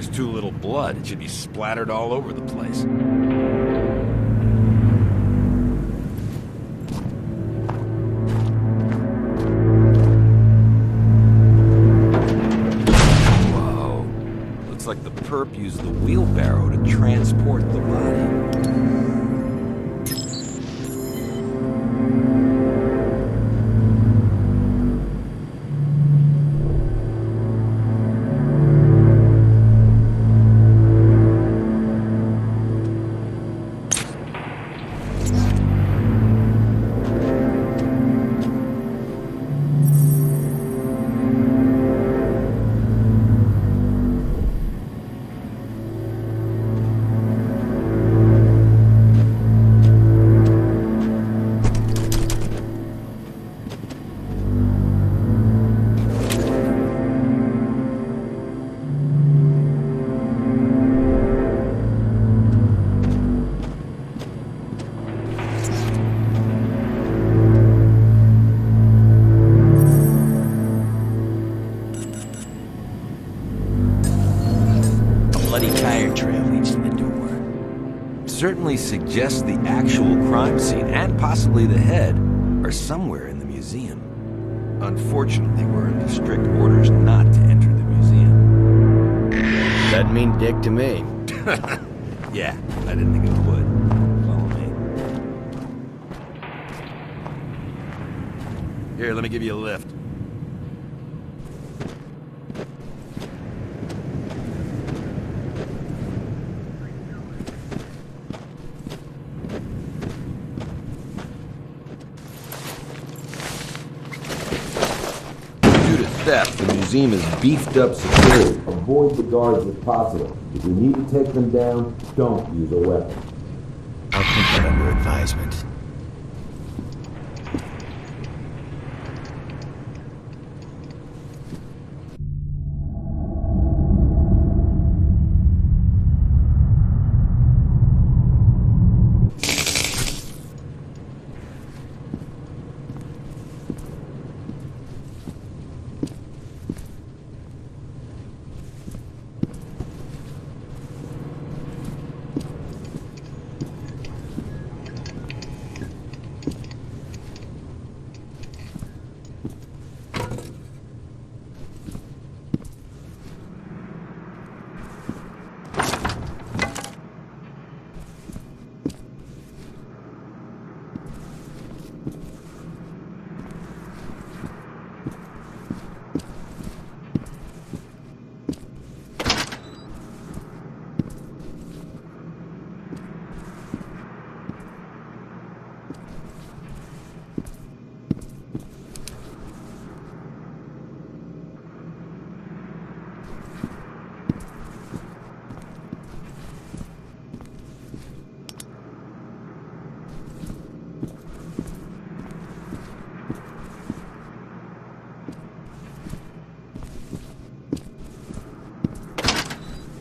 There's too little blood. It should be splattered all over the place. Whoa. Looks like the perp used the wheelbarrow to transport the body. Certainly suggests the actual crime scene and possibly the head are somewhere in the museum. Unfortunately, we're under strict orders not to enter the museum. Doesn't mean dick to me. Yeah, I didn't think it would. Follow me. Here, let me give you a lift. Theft. The museum is beefed up security. Avoid the guards if possible. If you need to take them down, don't use a weapon. I'll take that under advisement.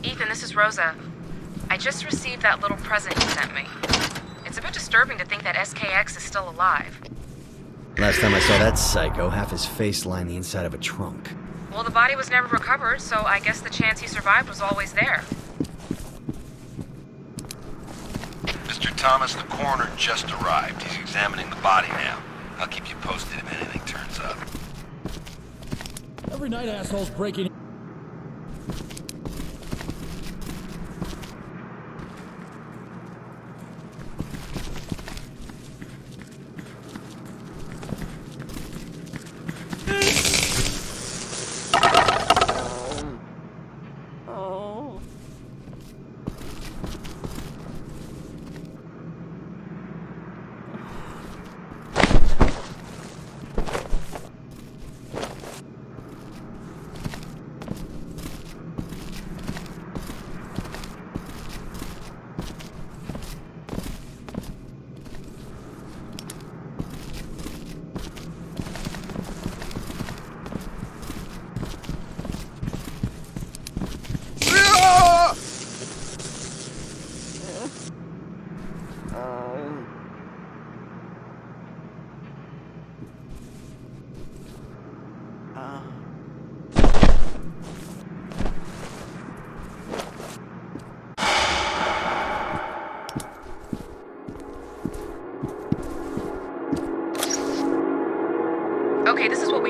Ethan, this is Rosa. I just received that little present you sent me. It's a bit disturbing to think that SKX is still alive. Last time I saw that psycho, half his face lined the inside of a trunk. Well, the body was never recovered, so I guess the chance he survived was always there. Mr. Thomas, the coroner just arrived. He's examining the body now. I'll keep you posted if anything turns up. Every night assholes break in.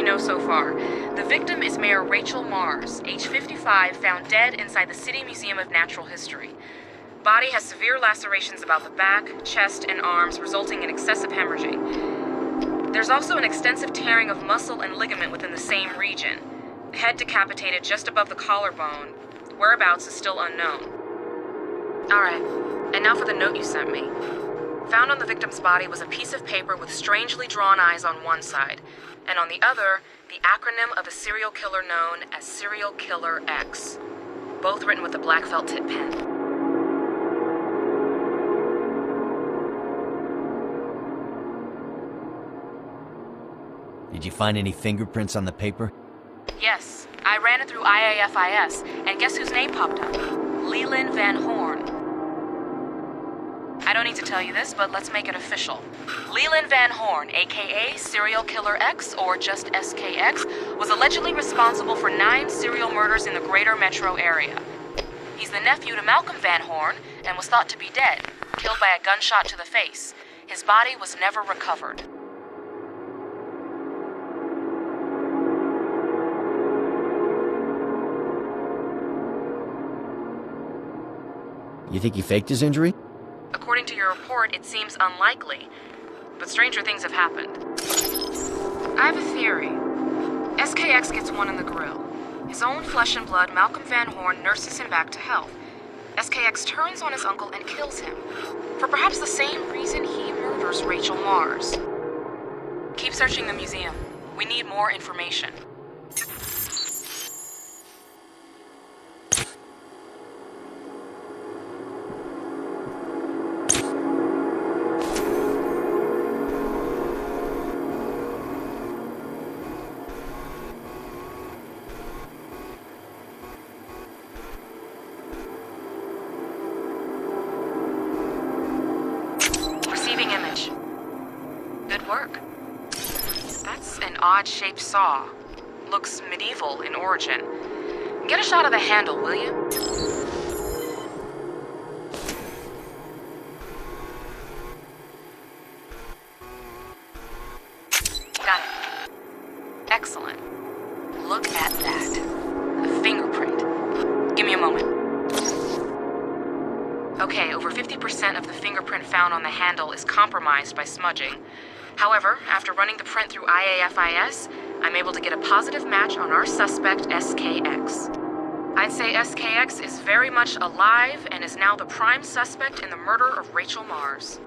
know so far. The victim is Mayor Rachel Mars, age 55, found dead inside the City Museum of Natural History. Body has severe lacerations about the back, chest, and arms, resulting in excessive hemorrhaging. There's also an extensive tearing of muscle and ligament within the same region. Head decapitated just above the collarbone. Whereabouts is still unknown. Alright, and now for the note you sent me. Found on the victim's body was a piece of paper with strangely drawn eyes on one side, and on the other, the acronym of a serial killer known as Serial Killer X. Both written with a black felt tip pen. Did you find any fingerprints on the paper? Yes, I ran it through IAFIS, and guess whose name popped up? Leland Van Horn. I don't need to tell you this, but let's make it official. Leland Van Horn, aka Serial Killer X, or just SKX, was allegedly responsible for 9 serial murders in the greater metro area. He's the nephew to Malcolm Van Horn, and was thought to be dead, killed by a gunshot to the face. His body was never recovered. You think he faked his injury? According to your report, it seems unlikely, but stranger things have happened. I have a theory. SKX gets one in the grill. His own flesh and blood, Malcolm Van Horn, nurses him back to health. SKX turns on his uncle and kills him, for perhaps the same reason he murders Rachel Mars. Keep searching the museum. We need more information. Good work. That's an odd-shaped saw. Looks medieval in origin. Get a shot of the handle, will you? Got it. Excellent. Look at that. A fingerprint. Give me a moment. Okay, over 50% of the fingerprint found on the handle is compromised by smudging. However, after running the print through IAFIS, I'm able to get a positive match on our suspect, SKX. I'd say SKX is very much alive and is now the prime suspect in the murder of Rachel Mars.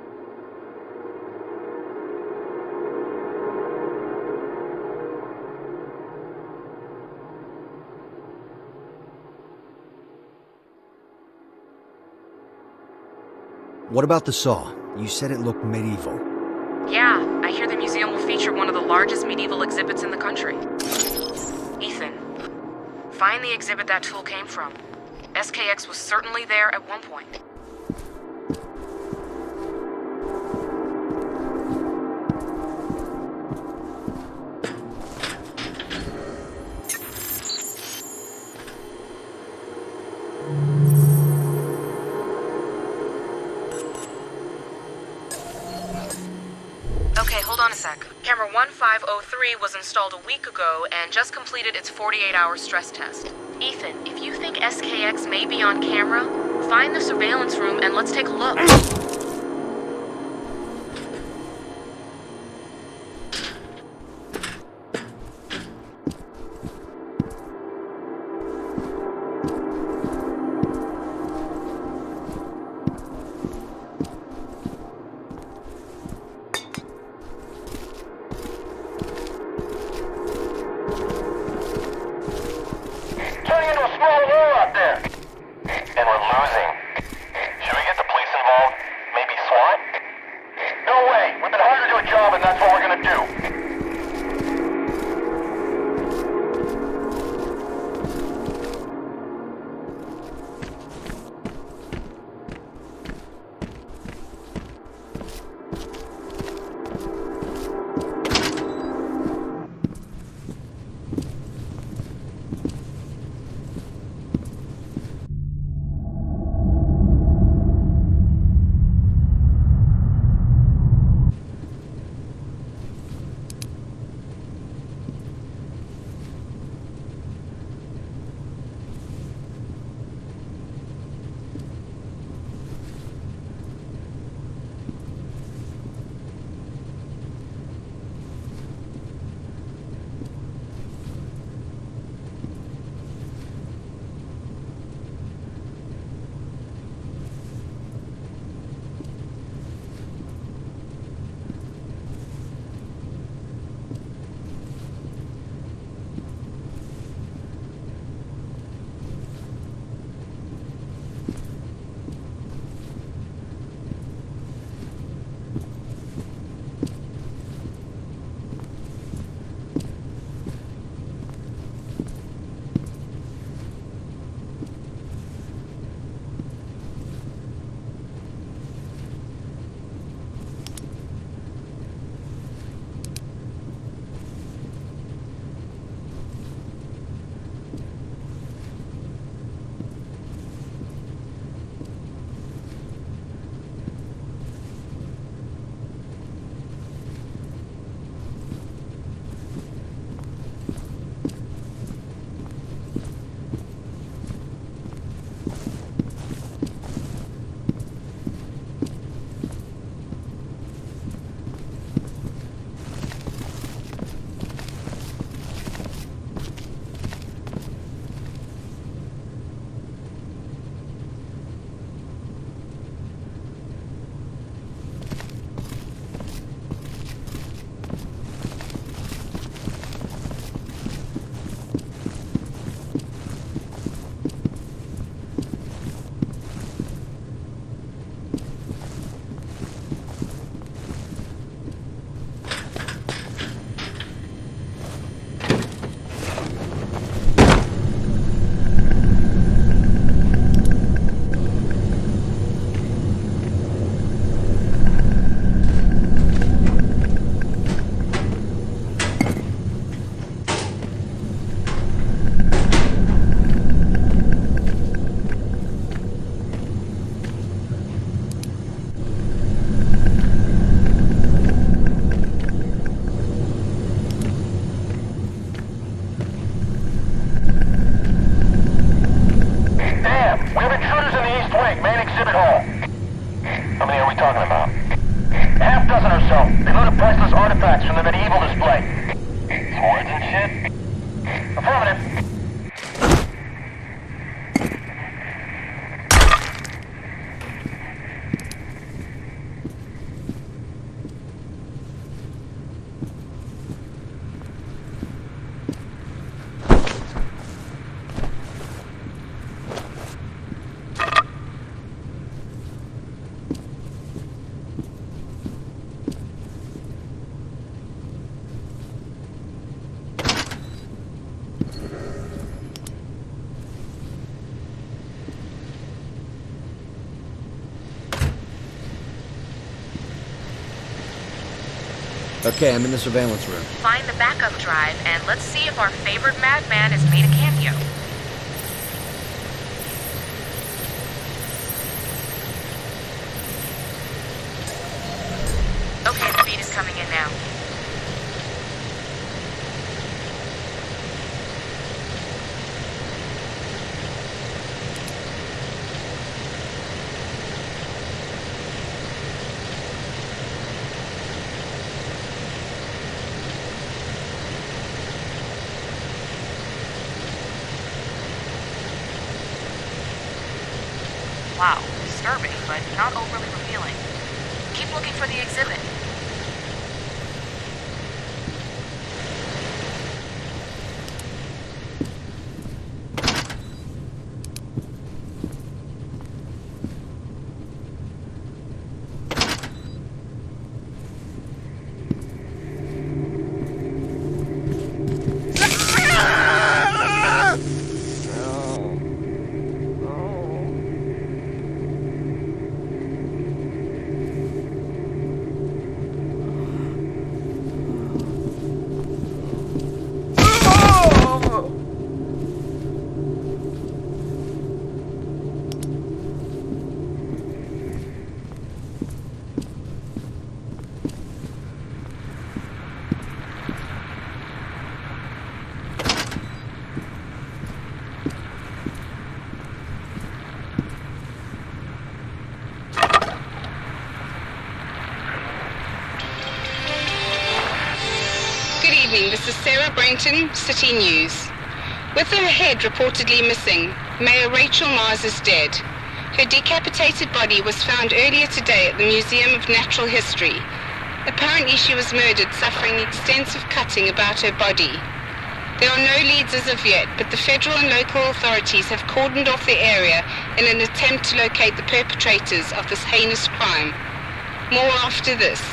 What about the saw? You said it looked medieval. Yeah, I hear the museum will feature one of the largest medieval exhibits in the country. Ethan, find the exhibit that tool came from. SKX was certainly there at one point. Okay, hold on a sec. Camera 1503 was installed a week ago and just completed its 48-hour stress test. Ethan, if you think SKX may be on camera, find the surveillance room and let's take a look. Turning into a small war out there. And we're losing. Should we get the police involved? Priceless artifacts from the medieval display. Swords and shit? Affirmative. Okay, I'm in the surveillance room. Find the backup drive, and let's see if our favorite madman has made a cameo. Okay, the feed is coming in now. Wow, disturbing, but not overly revealing. Keep looking for the exhibit. This is Sarah Brainton, City News. With her head reportedly missing, Mayor Rachel Mars is dead. Her decapitated body was found earlier today at the Museum of Natural History. Apparently she was murdered, suffering extensive cutting about her body. There are no leads as of yet, but the federal and local authorities have cordoned off the area in an attempt to locate the perpetrators of this heinous crime. More after this.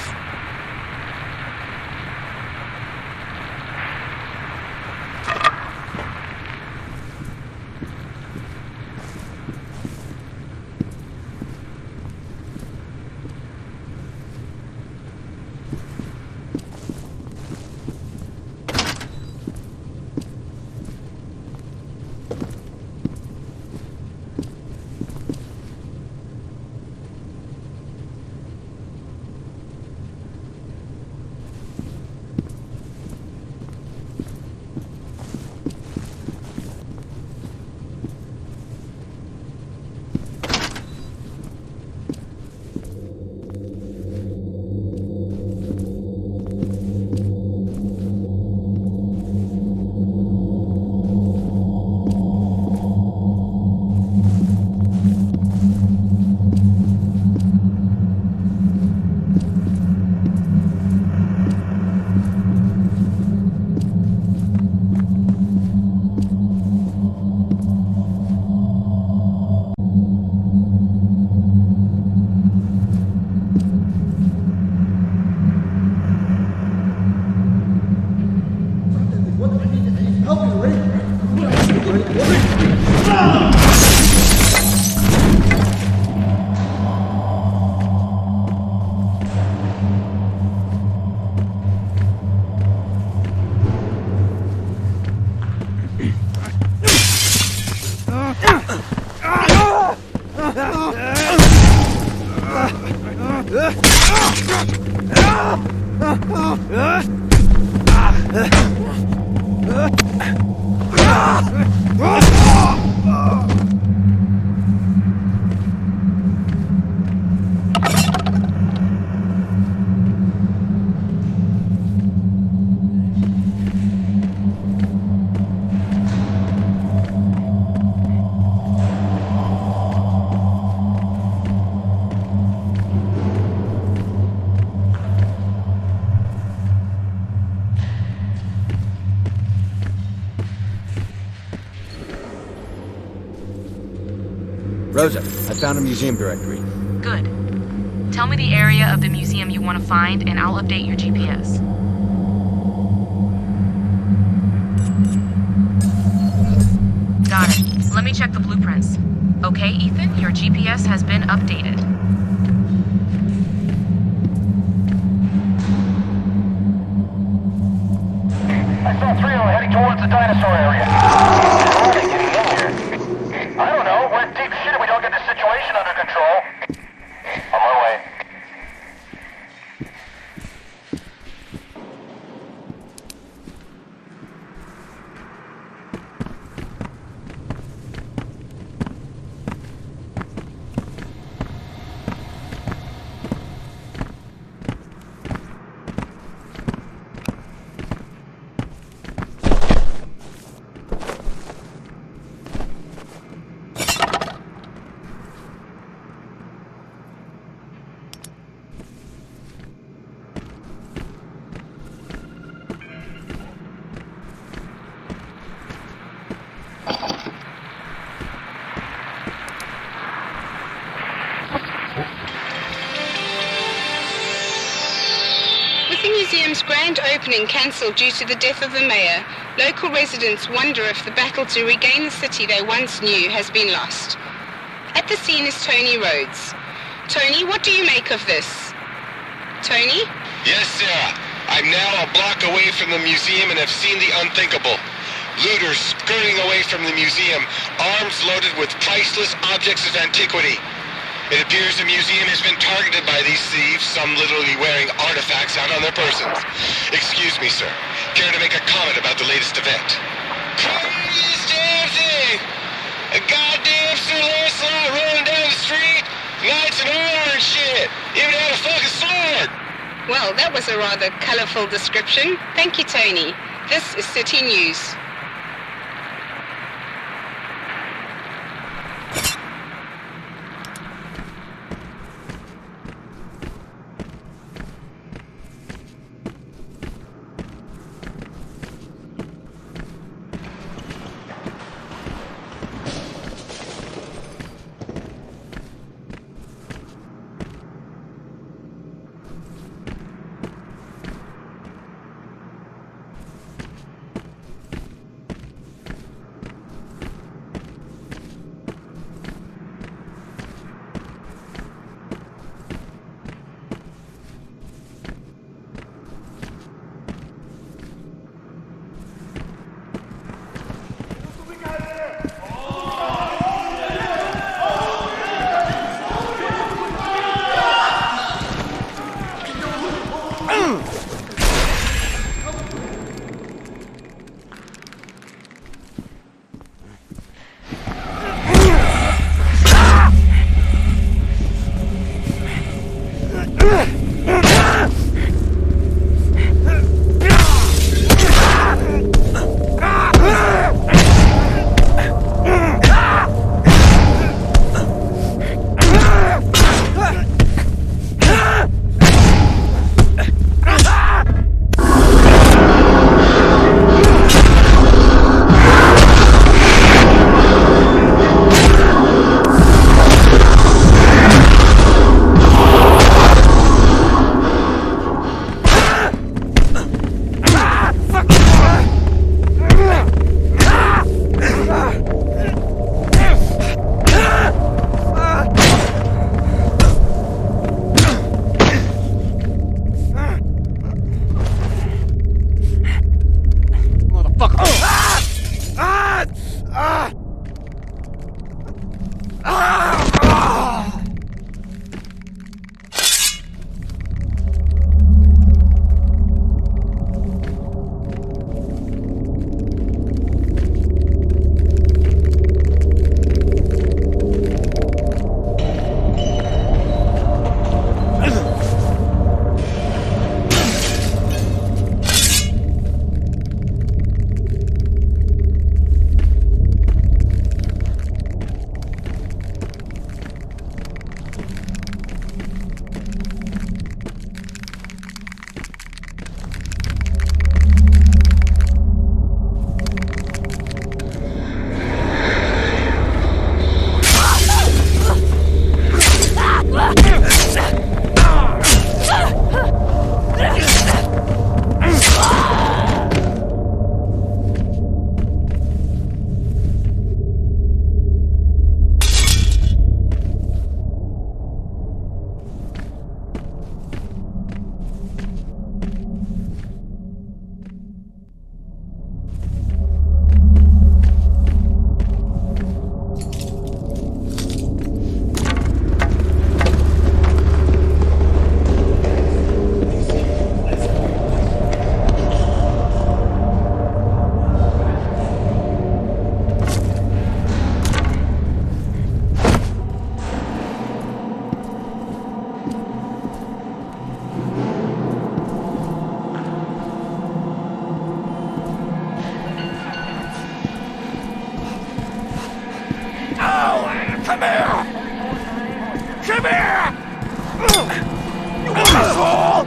Rosa, I found a museum directory. Good. Tell me the area of the museum you want to find, and I'll update your GPS. Got it. Let me check the blueprints. Okay, Ethan, your GPS has been updated. I saw three of them heading towards the dinosaur area. How are they getting in here? I don't know. We're in deep shit if we don't get this situation under control. On my way. With the museum's grand opening cancelled due to the death of the mayor, local residents wonder if the battle to regain the city they once knew has been lost. At the scene is Tony Rhodes. Tony, what do you make of this? Tony? Yes, Sarah. I'm now a block away from the museum and have seen the unthinkable. Looters skirting away from the museum, arms loaded with priceless objects of antiquity. It appears the museum has been targeted by these thieves, some literally wearing artifacts out on their persons. Excuse me, sir. Care to make a comment about the latest event? Craziest damn thing! A goddamn Sir Lancelot rolling down the street, knights in armor and shit! Even had a fucking sword! Well, that was a rather colourful description. Thank you, Tony. This is City News. Come here! Come here! You asshole!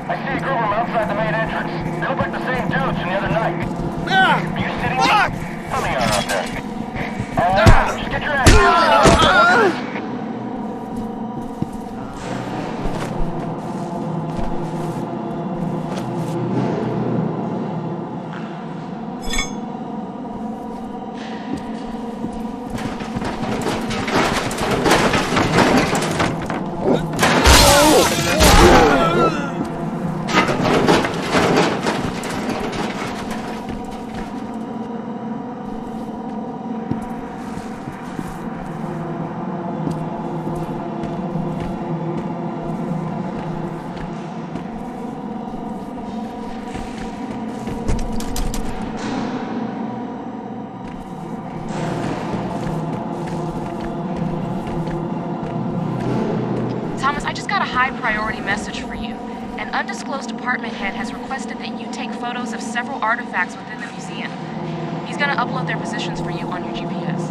I see a group of them outside the main entrance. They look like the same dudes from the other night. Are you sitting? How many are out there? Just get your ass down. Thomas, I just got a high-priority message for you. An undisclosed department head has requested that you take photos of several artifacts within the museum. He's gonna upload their positions for you on your GPS.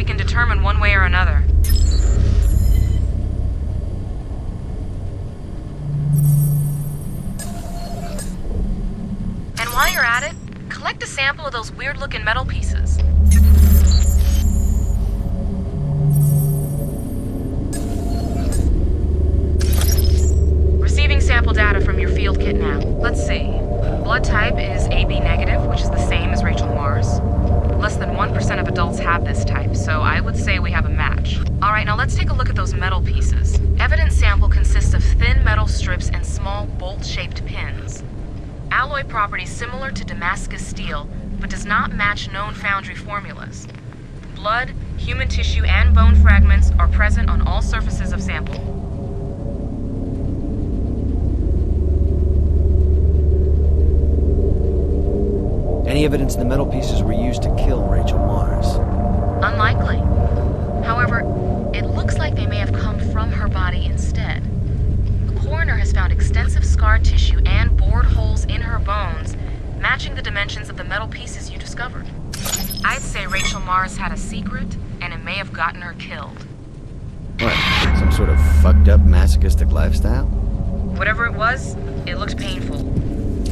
can determine one way or another. And while you're at it, collect a sample of those weird-looking metal pieces. Receiving sample data from your field kit now. Let's see. Blood type is AB negative, which is the same as Rachel Mars. Less than 1% of adults have this type, so I would say we have a match. Alright, now let's take a look at those metal pieces. Evidence sample consists of thin metal strips and small bolt-shaped pins. Alloy properties similar to Damascus steel, but does not match known foundry formulas. Blood, human tissue, and bone fragments are present on all surfaces of sample. Any evidence the metal pieces were used to kill Rachel Mars? Unlikely. However, it looks like they may have come from her body instead. The coroner has found extensive scar tissue and bored holes in her bones, matching the dimensions of the metal pieces you discovered. I'd say Rachel Mars had a secret, and it may have gotten her killed. What? Some sort of fucked up masochistic lifestyle? Whatever it was, it looked painful.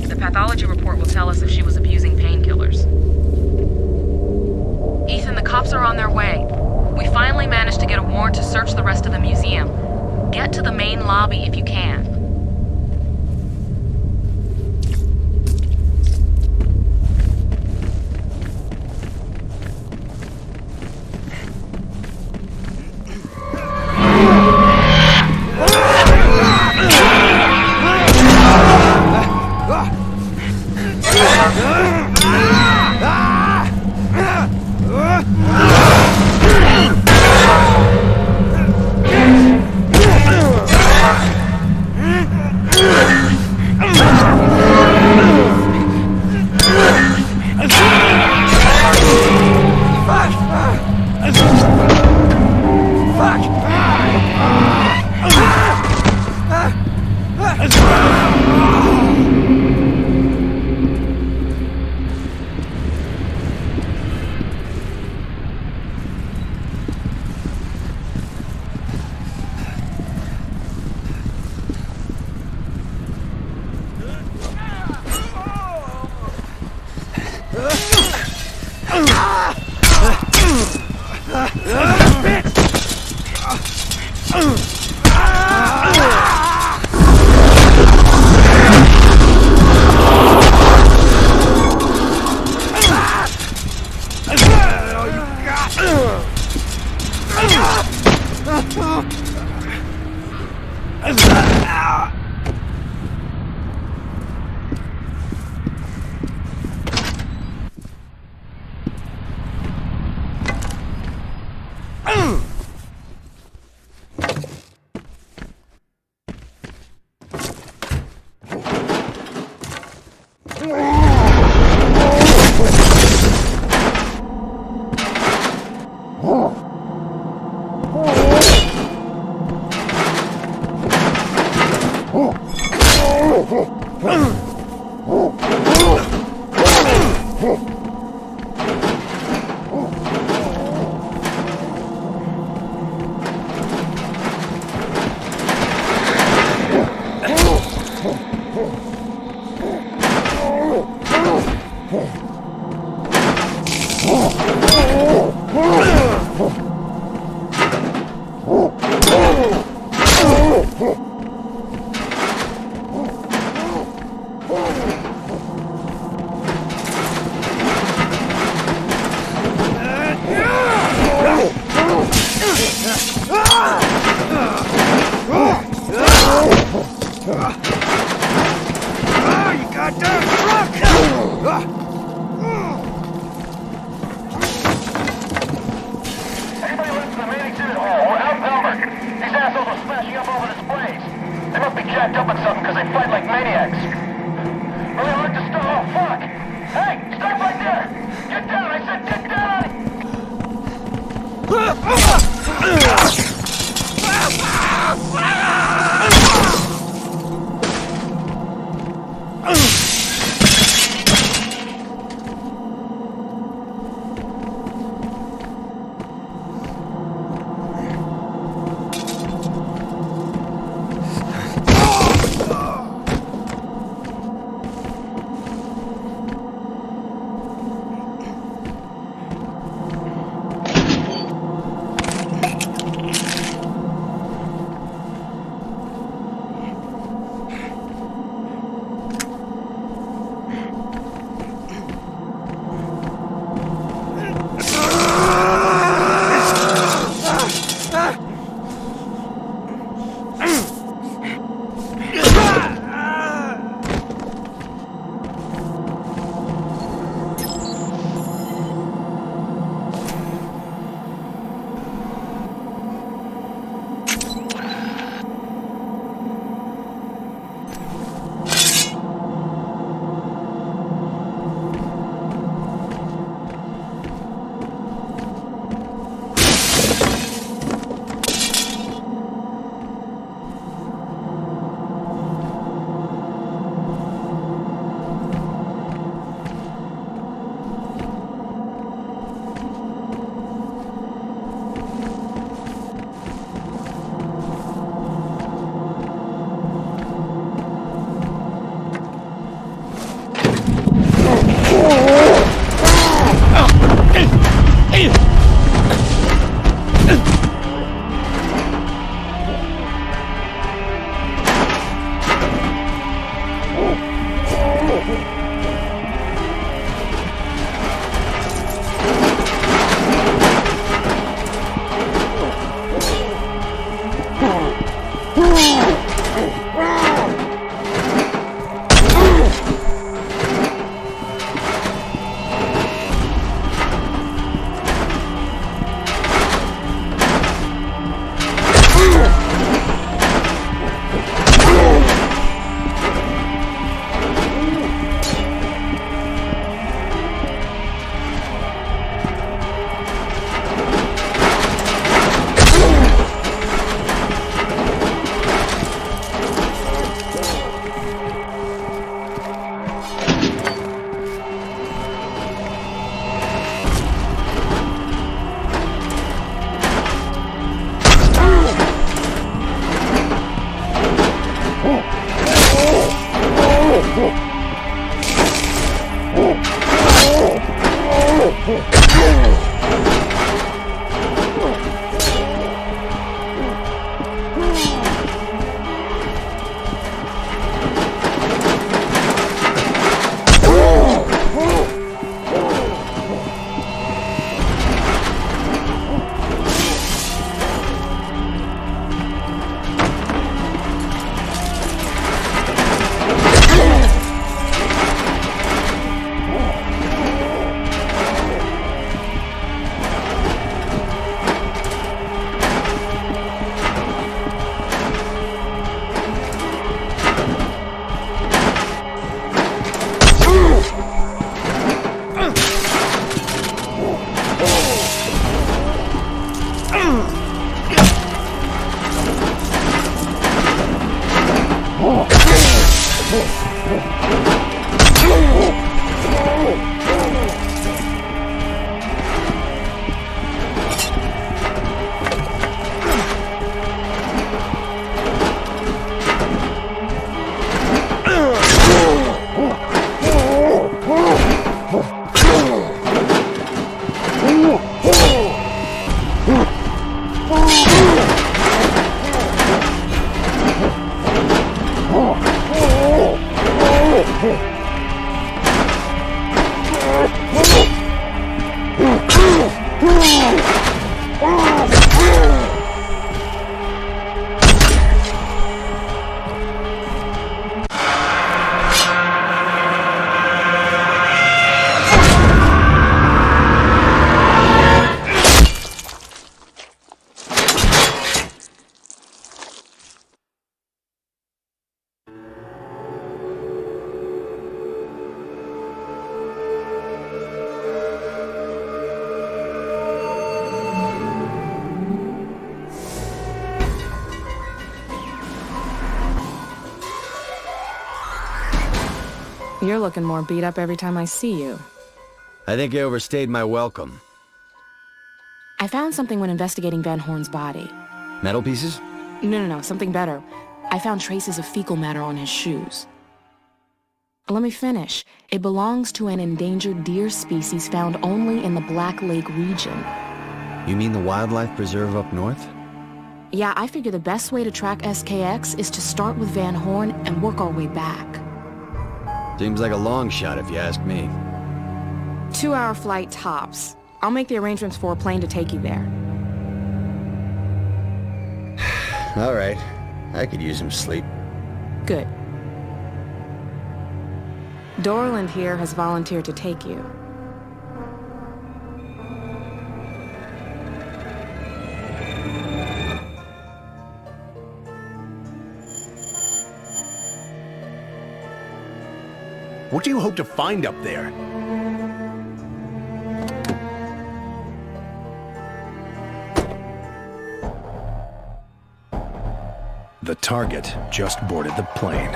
The pathology report will tell us if she was abusing painkillers. Ethan, the cops are on their way. We finally managed to get a warrant to search the rest of the museum. Get to the main lobby if you can. You're looking more beat up every time I see you. I think I overstayed my welcome. I found something when investigating Van Horn's body. Metal pieces? No, something better. I found traces of fecal matter on his shoes. Let me finish. It belongs to an endangered deer species found only in the Black Lake region. You mean the wildlife preserve up north? Yeah, I figure the best way to track SKX is to start with Van Horn and work our way back. Seems like a long shot if you ask me. 2-hour flight tops. I'll make the arrangements for a plane to take you there. All right. I could use some sleep. Good. Dorland here has volunteered to take you. What do you hope to find up there? The target just boarded the plane.